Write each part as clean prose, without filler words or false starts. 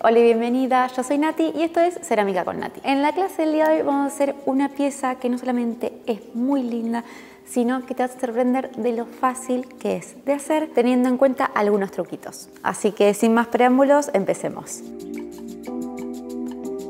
Hola y bienvenida, yo soy Nati y esto es Cerámica con Nati. En la clase del día de hoy vamos a hacer una pieza que no solamente es muy linda, sino que te va a sorprender de lo fácil que es de hacer, teniendo en cuenta algunos truquitos. Así que sin más preámbulos, empecemos.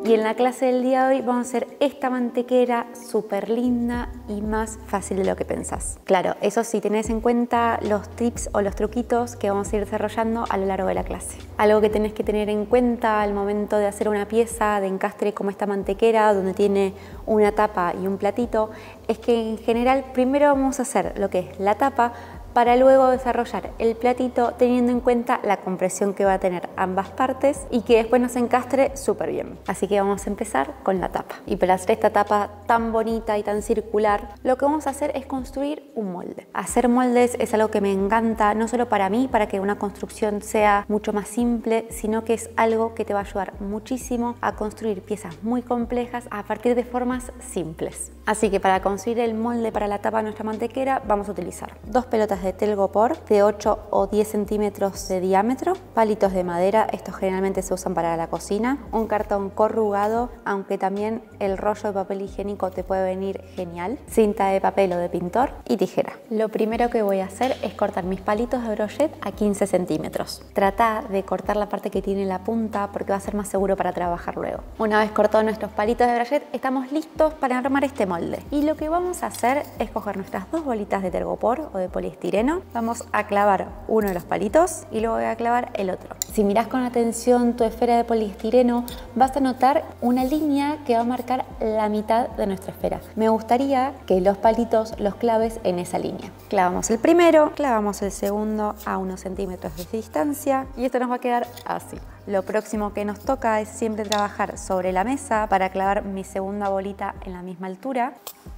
Y en la clase del día de hoy vamos a hacer esta mantequera súper linda y más fácil de lo que pensás. Claro, eso sí, tenés en cuenta los tips o los truquitos que vamos a ir desarrollando a lo largo de la clase. Algo que tenés que tener en cuenta al momento de hacer una pieza de encastre como esta mantequera, donde tiene una tapa y un platito, es que en general primero vamos a hacer lo que es la tapa, para luego desarrollar el platito teniendo en cuenta la compresión que va a tener ambas partes y que después nos encastre súper bien. Así que vamos a empezar con la tapa. Y para hacer esta tapa tan bonita y tan circular, lo que vamos a hacer es construir un molde. Hacer moldes es algo que me encanta, no solo para mí, para que una construcción sea mucho más simple, sino que es algo que te va a ayudar muchísimo a construir piezas muy complejas a partir de formas simples. Así que para construir el molde para la tapa de nuestra mantequera vamos a utilizar 2 pelotas de telgopor de 8 o 10 centímetros de diámetro, palitos de madera, estos generalmente se usan para la cocina, un cartón corrugado, aunque también el rollo de papel higiénico te puede venir genial, cinta de papel o de pintor y tijera. Lo primero que voy a hacer es cortar mis palitos de brochet a 15 centímetros. Trata de cortar la parte que tiene la punta porque va a ser más seguro para trabajar luego. Una vez cortados nuestros palitos de brochet, estamos listos para armar este molde. Y lo que vamos a hacer es coger nuestras 2 bolitas de telgopor o de poliestireno. Vamos a clavar uno de los palitos y luego voy a clavar el otro. Si mirás con atención tu esfera de poliestireno, vas a notar una línea que va a marcar la mitad de nuestra esfera. Me gustaría que los palitos los claves en esa línea. Clavamos el primero, clavamos el segundo a unos centímetros de distancia y esto nos va a quedar así. Lo próximo que nos toca es siempre trabajar sobre la mesa para clavar mi segunda bolita en la misma altura.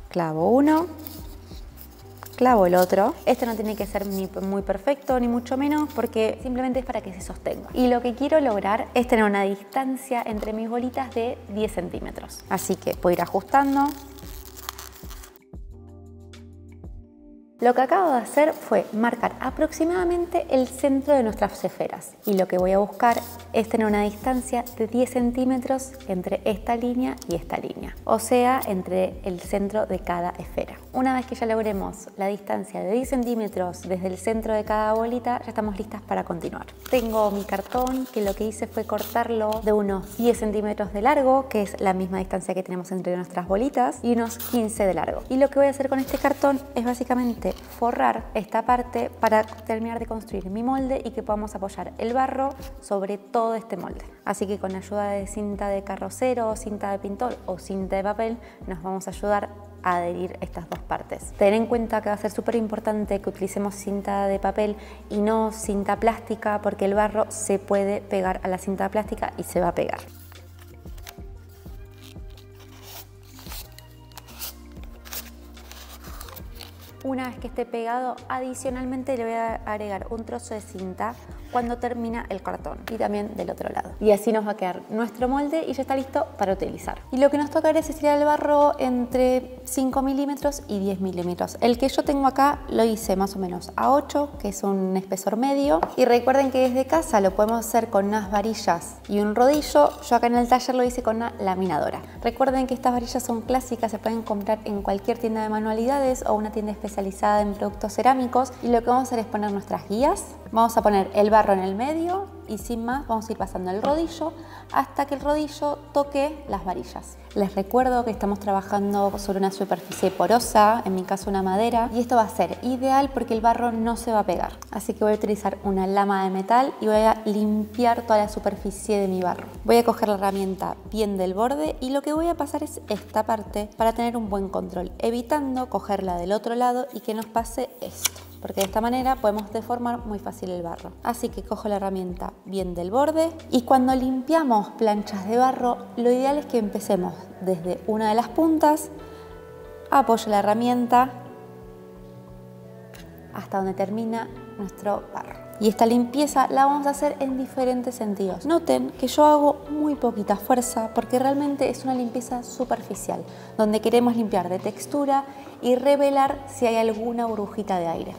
Clavo uno, clavo el otro. Este no tiene que ser ni muy perfecto ni mucho menos porque simplemente es para que se sostenga. Y lo que quiero lograr es tener una distancia entre mis bolitas de 10 centímetros. Así que voy a ir ajustando. Lo que acabo de hacer fue marcar aproximadamente el centro de nuestras esferas y lo que voy a buscar es tener una distancia de 10 centímetros entre esta línea y esta línea, o sea, entre el centro de cada esfera. Una vez que ya logremos la distancia de 10 centímetros desde el centro de cada bolita, ya estamos listas para continuar. Tengo mi cartón que lo que hice fue cortarlo de unos 10 centímetros de largo, que es la misma distancia que tenemos entre nuestras bolitas, y unos 15 de largo. Y lo que voy a hacer con este cartón es básicamente forrar esta parte para terminar de construir mi molde y que podamos apoyar el barro sobre todo este molde. Así que con ayuda de cinta de carrocero, cinta de pintor o cinta de papel nos vamos a ayudar a adherir estas dos partes. Ten en cuenta que va a ser súper importante que utilicemos cinta de papel y no cinta plástica porque el barro se puede pegar a la cinta plástica y se va a pegar. Una vez que esté pegado, adicionalmente le voy a agregar un trozo de cinta cuando termina el cartón y también del otro lado. Y así nos va a quedar nuestro molde y ya está listo para utilizar. Y lo que nos toca es estirar el barro entre 5 milímetros y 10 milímetros. El que yo tengo acá lo hice más o menos a 8, que es un espesor medio. Y recuerden que desde casa lo podemos hacer con unas varillas y un rodillo. Yo acá en el taller lo hice con una laminadora. Recuerden que estas varillas son clásicas, se pueden comprar en cualquier tienda de manualidades o una tienda especializada en productos cerámicos. Y lo que vamos a hacer es poner nuestras guías. Vamos a poner el barro en el medio y sin más vamos a ir pasando el rodillo hasta que el rodillo toque las varillas. Les recuerdo que estamos trabajando sobre una superficie porosa, en mi caso una madera, y esto va a ser ideal porque el barro no se va a pegar. Así que voy a utilizar una lama de metal y voy a limpiar toda la superficie de mi barro. Voy a coger la herramienta bien del borde y lo que voy a pasar es esta parte para tener un buen control, evitando cogerla del otro lado y que nos pase esto, porque de esta manera podemos deformar muy fácil el barro. Así que cojo la herramienta bien del borde y cuando limpiamos planchas de barro, lo ideal es que empecemos desde una de las puntas, apoyo la herramienta hasta donde termina nuestro barro. Y esta limpieza la vamos a hacer en diferentes sentidos. Noten que yo hago muy poquita fuerza porque realmente es una limpieza superficial, donde queremos limpiar de textura y revelar si hay alguna burbujita de aire.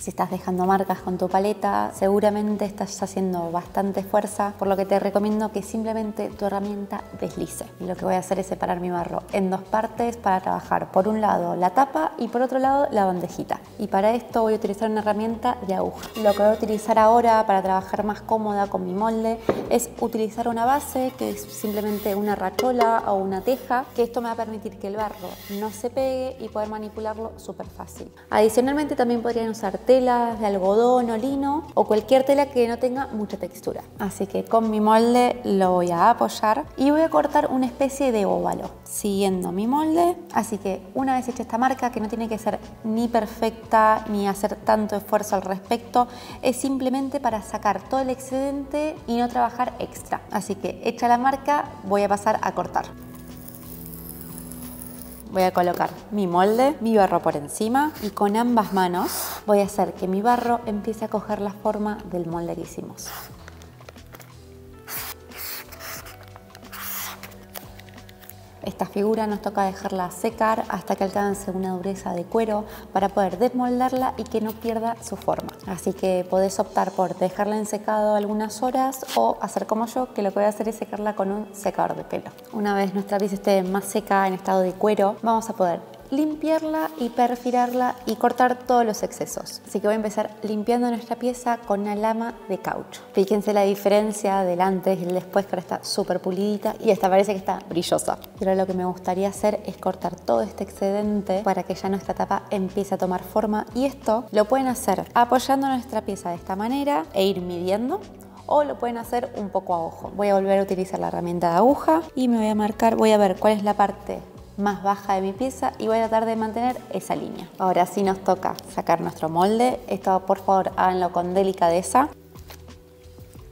Si estás dejando marcas con tu paleta, seguramente estás haciendo bastante fuerza, por lo que te recomiendo que simplemente tu herramienta deslice. Y lo que voy a hacer es separar mi barro en dos partes para trabajar por un lado la tapa y por otro lado la bandejita. Y para esto voy a utilizar una herramienta de aguja. Lo que voy a utilizar ahora para trabajar más cómoda con mi molde es utilizar una base que es simplemente una rachola o una teja, que esto me va a permitir que el barro no se pegue y poder manipularlo súper fácil. Adicionalmente también podrían usar telas de algodón o lino o cualquier tela que no tenga mucha textura. Así que con mi molde lo voy a apoyar y voy a cortar una especie de óvalo siguiendo mi molde. Así que una vez hecha esta marca, que no tiene que ser ni perfecta ni hacer tanto esfuerzo al respecto, es simplemente para sacar todo el excedente y no trabajar extra. Así que hecha la marca, voy a pasar a cortar. Voy a colocar mi molde, mi barro por encima y con ambas manos voy a hacer que mi barro empiece a coger la forma del molde que hicimos. Esta figura nos toca dejarla secar hasta que alcance una dureza de cuero para poder desmoldarla y que no pierda su forma. Así que podés optar por dejarla en secado algunas horas o hacer como yo, que lo que voy a hacer es secarla con un secador de pelo. Una vez nuestra pieza esté más seca, en estado de cuero, vamos a poder limpiarla y perfilarla y cortar todos los excesos. Así que voy a empezar limpiando nuestra pieza con una lama de caucho. Fíjense la diferencia del antes y el después, que ahora está súper pulidita y esta parece que está brillosa. Pero lo que me gustaría hacer es cortar todo este excedente para que ya nuestra tapa empiece a tomar forma, y esto lo pueden hacer apoyando nuestra pieza de esta manera e ir midiendo, o lo pueden hacer un poco a ojo. Voy a volver a utilizar la herramienta de aguja y me voy a marcar, voy a ver cuál es la parte más baja de mi pieza y voy a tratar de mantener esa línea. Ahora sí nos toca sacar nuestro molde. Esto por favor háganlo con delicadeza.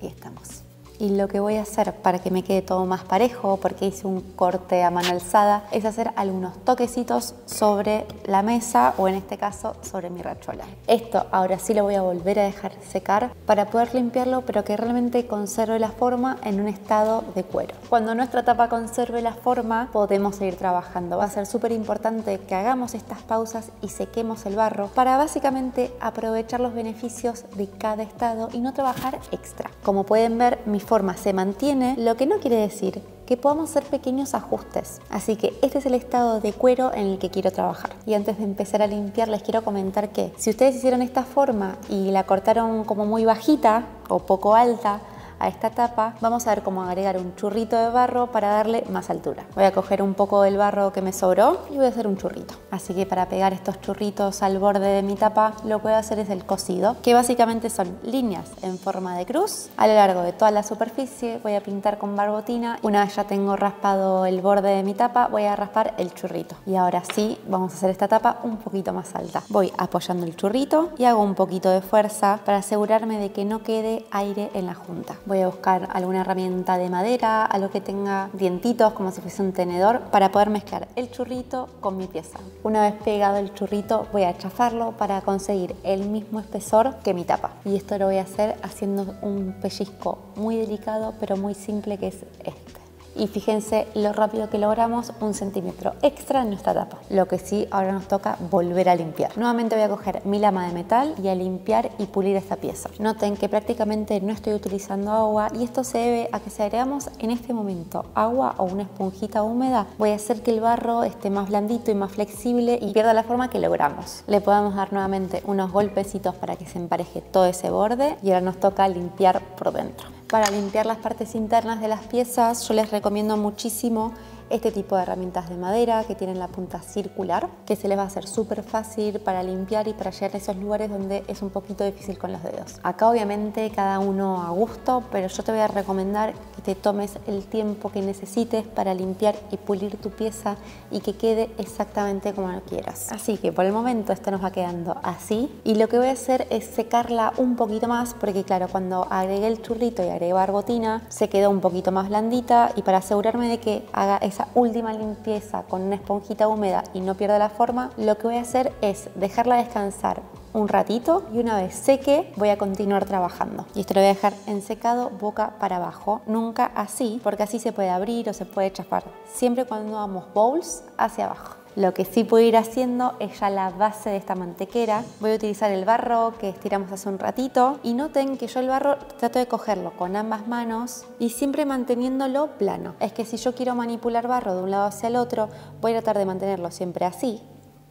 Y estamos. Y lo que voy a hacer para que me quede todo más parejo, porque hice un corte a mano alzada, es hacer algunos toquecitos sobre la mesa, o en este caso sobre mi rachola. Esto ahora sí lo voy a volver a dejar secar para poder limpiarlo, pero que realmente conserve la forma en un estado de cuero. Cuando nuestra tapa conserve la forma, podemos seguir trabajando. Va a ser súper importante que hagamos estas pausas y sequemos el barro para básicamente aprovechar los beneficios de cada estado y no trabajar extra. Como pueden ver, mi forma se mantiene, lo que no quiere decir que podamos hacer pequeños ajustes. Así que este es el estado de cuero en el que quiero trabajar. Y antes de empezar a limpiar, les quiero comentar que si ustedes hicieron esta forma y la cortaron como muy bajita o poco alta a esta tapa, vamos a ver cómo agregar un churrito de barro para darle más altura. Voy a coger un poco del barro que me sobró y voy a hacer un churrito. Así que para pegar estos churritos al borde de mi tapa, lo que voy a hacer es el cosido, que básicamente son líneas en forma de cruz a lo largo de toda la superficie. Voy a pintar con barbotina. Una vez ya tengo raspado el borde de mi tapa, voy a raspar el churrito. Y ahora sí, vamos a hacer esta tapa un poquito más alta. Voy apoyando el churrito y hago un poquito de fuerza para asegurarme de que no quede aire en la junta. Voy a buscar alguna herramienta de madera, algo que tenga dientitos como si fuese un tenedor, para poder mezclar el churrito con mi pieza. Una vez pegado el churrito, voy a chafarlo para conseguir el mismo espesor que mi tapa. Y esto lo voy a hacer haciendo un pellizco muy delicado pero muy simple, que es este. Y fíjense lo rápido que logramos, 1 centímetro extra en nuestra tapa. Lo que sí, ahora nos toca volver a limpiar. Nuevamente voy a coger mi lama de metal y a limpiar y pulir esta pieza. Noten que prácticamente no estoy utilizando agua, y esto se debe a que si agregamos en este momento agua o una esponjita húmeda, voy a hacer que el barro esté más blandito y más flexible y pierda la forma que logramos. Le podemos dar nuevamente unos golpecitos para que se empareje todo ese borde, y ahora nos toca limpiar por dentro. Para limpiar las partes internas de las piezas, yo les recomiendo muchísimo este tipo de herramientas de madera que tienen la punta circular, que se les va a hacer súper fácil para limpiar y para llegar a esos lugares donde es un poquito difícil con los dedos. Acá obviamente cada uno a gusto, pero yo te voy a recomendar que te tomes el tiempo que necesites para limpiar y pulir tu pieza y que quede exactamente como lo quieras. Así que por el momento esto nos va quedando así, y lo que voy a hacer es secarla un poquito más, porque claro, cuando agregué el churrito y agregué barbotina se quedó un poquito más blandita, y para asegurarme de que haga esa última limpieza con una esponjita húmeda y no pierda la forma, lo que voy a hacer es dejarla descansar un ratito, y una vez seque voy a continuar trabajando. Y esto lo voy a dejar en secado boca para abajo, nunca así, porque así se puede abrir o se puede chafar, siempre cuando hagamos bowls hacia abajo. Lo que sí puedo ir haciendo es ya la base de esta mantequera. Voy a utilizar el barro que estiramos hace un ratito y noten que yo el barro trato de cogerlo con ambas manos y siempre manteniéndolo plano. Es que si yo quiero manipular barro de un lado hacia el otro, voy a tratar de mantenerlo siempre así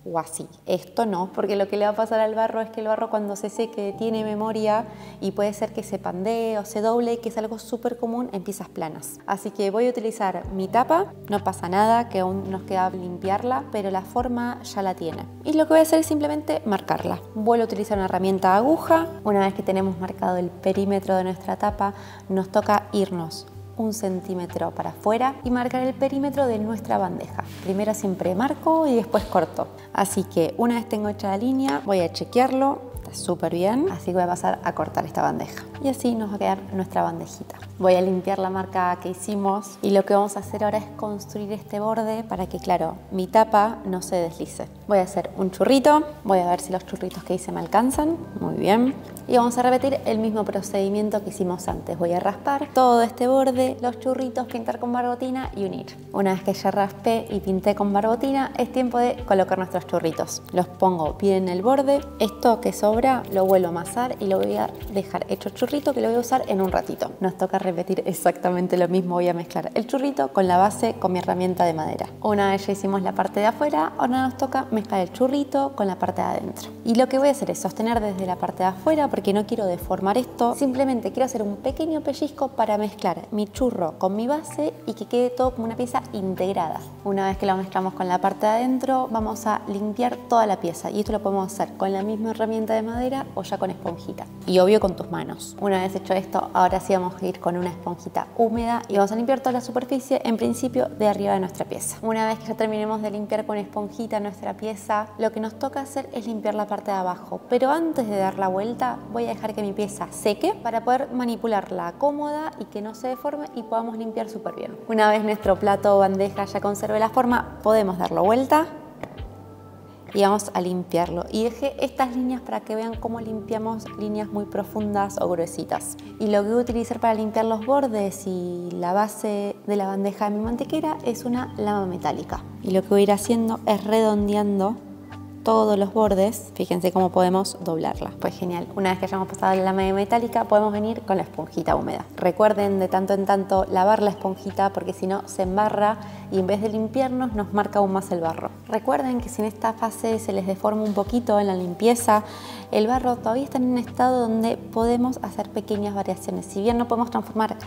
o así. Esto no, porque lo que le va a pasar al barro es que el barro cuando se seque tiene memoria y puede ser que se pandee o se doble, que es algo súper común en piezas planas. Así que voy a utilizar mi tapa, no pasa nada, que aún nos queda limpiarla, pero la forma ya la tiene. Y lo que voy a hacer es simplemente marcarla. Vuelvo a utilizar una herramienta aguja. Una vez que tenemos marcado el perímetro de nuestra tapa, nos toca irnos 1 centímetro para afuera y marcar el perímetro de nuestra bandeja. Primero siempre marco y después corto. Así que una vez tengo hecha la línea, voy a chequearlo, está súper bien, así que voy a pasar a cortar esta bandeja. Y así nos va a quedar nuestra bandejita. Voy a limpiar la marca que hicimos y lo que vamos a hacer ahora es construir este borde para que, claro, mi tapa no se deslice. Voy a hacer un churrito, voy a ver si los churritos que hice me alcanzan. Muy bien. Y vamos a repetir el mismo procedimiento que hicimos antes. Voy a raspar todo este borde, los churritos, pintar con barbotina y unir. Una vez que ya raspé y pinté con barbotina, es tiempo de colocar nuestros churritos. Los pongo bien en el borde. Esto que sobra lo vuelvo a amasar y lo voy a dejar hecho churrito, que lo voy a usar en un ratito. Nos toca repetir exactamente lo mismo. Voy a mezclar el churrito con la base con mi herramienta de madera. Una vez ya hicimos la parte de afuera, ahora nos toca mezclar el churrito con la parte de adentro. Y lo que voy a hacer es sostener desde la parte de afuera porque no quiero deformar esto. Simplemente quiero hacer un pequeño pellizco para mezclar mi churro con mi base y que quede todo como una pieza integrada. Una vez que lo mezclamos con la parte de adentro, vamos a limpiar toda la pieza. Y esto lo podemos hacer con la misma herramienta de madera o ya con esponjita. Y obvio con tus manos. Una vez hecho esto, ahora sí vamos a ir con una esponjita húmeda y vamos a limpiar toda la superficie, en principio de arriba de nuestra pieza. Una vez que ya terminemos de limpiar con esponjita nuestra pieza, lo que nos toca hacer es limpiar la parte de abajo. Pero antes de dar la vuelta, voy a dejar que mi pieza seque para poder manipularla cómoda y que no se deforme y podamos limpiar súper bien. Una vez nuestro plato o bandeja ya conserve la forma, podemos darlo vuelta y vamos a limpiarlo. Y dejé estas líneas para que vean cómo limpiamos líneas muy profundas o gruesitas. Y lo que voy a utilizar para limpiar los bordes y la base de la bandeja de mi mantequera es una lama metálica. Y lo que voy a ir haciendo es redondeando todos los bordes. Fíjense cómo podemos doblarla. Pues genial, una vez que hayamos pasado la lama metálica podemos venir con la esponjita húmeda. Recuerden de tanto en tanto lavar la esponjita porque si no se embarra y en vez de limpiarnos nos marca aún más el barro. Recuerden que si en esta fase se les deforma un poquito en la limpieza, el barro todavía está en un estado donde podemos hacer pequeñas variaciones. Si bien no podemos transformar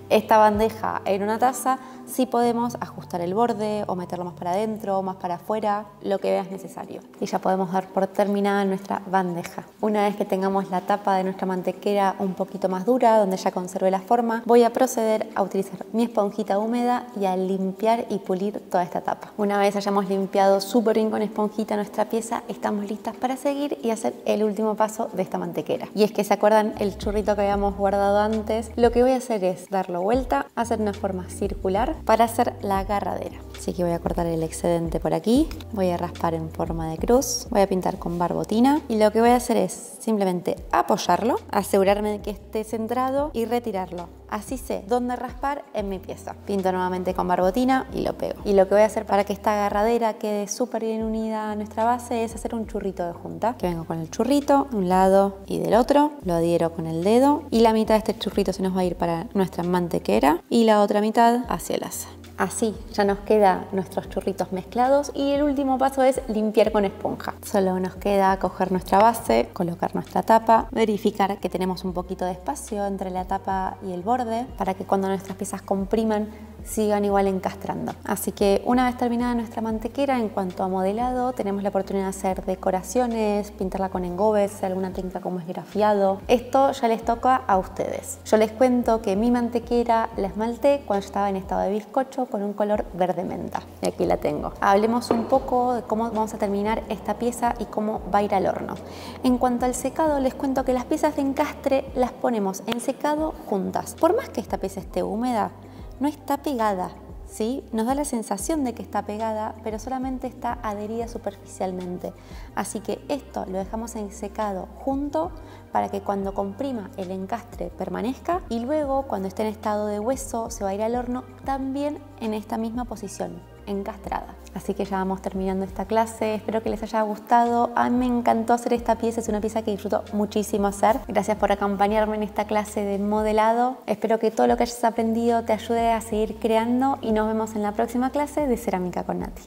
esta bandeja en una taza, sí podemos ajustar el borde o meterlo más para adentro o más para afuera, lo que veas necesario. Y ya podemos dar por terminada nuestra bandeja. Una vez que tengamos la tapa de nuestra mantequera un poquito más dura, donde ya conserve la forma, voy a proceder a utilizar mi esponjita húmeda y a limpiar y pulir toda esta tapa. Una vez hayamos limpiado súper bien con esponjita nuestra pieza, estamos listas para seguir y hacer el último paso de esta mantequera. Y es que se acuerdan el churrito que habíamos guardado antes, lo que voy a hacer es darlo vuelta, hacer una forma circular para hacer la agarradera. Así que voy a cortar el excedente por aquí, voy a raspar en forma de cruz, voy a pintar con barbotina y lo que voy a hacer es simplemente apoyarlo, asegurarme de que esté centrado y retirarlo. Así sé dónde raspar en mi pieza. Pinto nuevamente con barbotina y lo pego. Y lo que voy a hacer para que esta agarradera quede súper bien unida a nuestra base es hacer un churrito de junta. Que vengo con el churrito de un lado y del otro, lo adhiero con el dedo y la mitad de este churrito se nos va a ir para nuestra mantequera y la otra mitad hacia el asa. Así ya nos quedan nuestros churritos mezclados y el último paso es limpiar con esponja. Solo nos queda coger nuestra base, colocar nuestra tapa, verificar que tenemos un poquito de espacio entre la tapa y el borde para que cuando nuestras piezas compriman sigan igual encastrando. Así que una vez terminada nuestra mantequera, en cuanto a modelado, tenemos la oportunidad de hacer decoraciones, pintarla con engobes, alguna técnica como esgrafiado. Esto ya les toca a ustedes. Yo les cuento que mi mantequera la esmalté cuando estaba en estado de bizcocho con un color verde menta. Y aquí la tengo. Hablemos un poco de cómo vamos a terminar esta pieza y cómo va a ir al horno. En cuanto al secado, les cuento que las piezas de encastre las ponemos en secado juntas. Por más que esta pieza esté húmeda, no está pegada, ¿sí? Nos da la sensación de que está pegada, pero solamente está adherida superficialmente. Así que esto lo dejamos en secado junto para que cuando comprima el encastre permanezca y luego cuando esté en estado de hueso se va a ir al horno también en esta misma posición. encastrada. Así que ya vamos terminando esta clase, espero que les haya gustado. A mí me encantó hacer esta pieza, es una pieza que disfruto muchísimo hacer. Gracias por acompañarme en esta clase de modelado. Espero que todo lo que hayas aprendido te ayude a seguir creando y nos vemos en la próxima clase de Cerámica con Nati.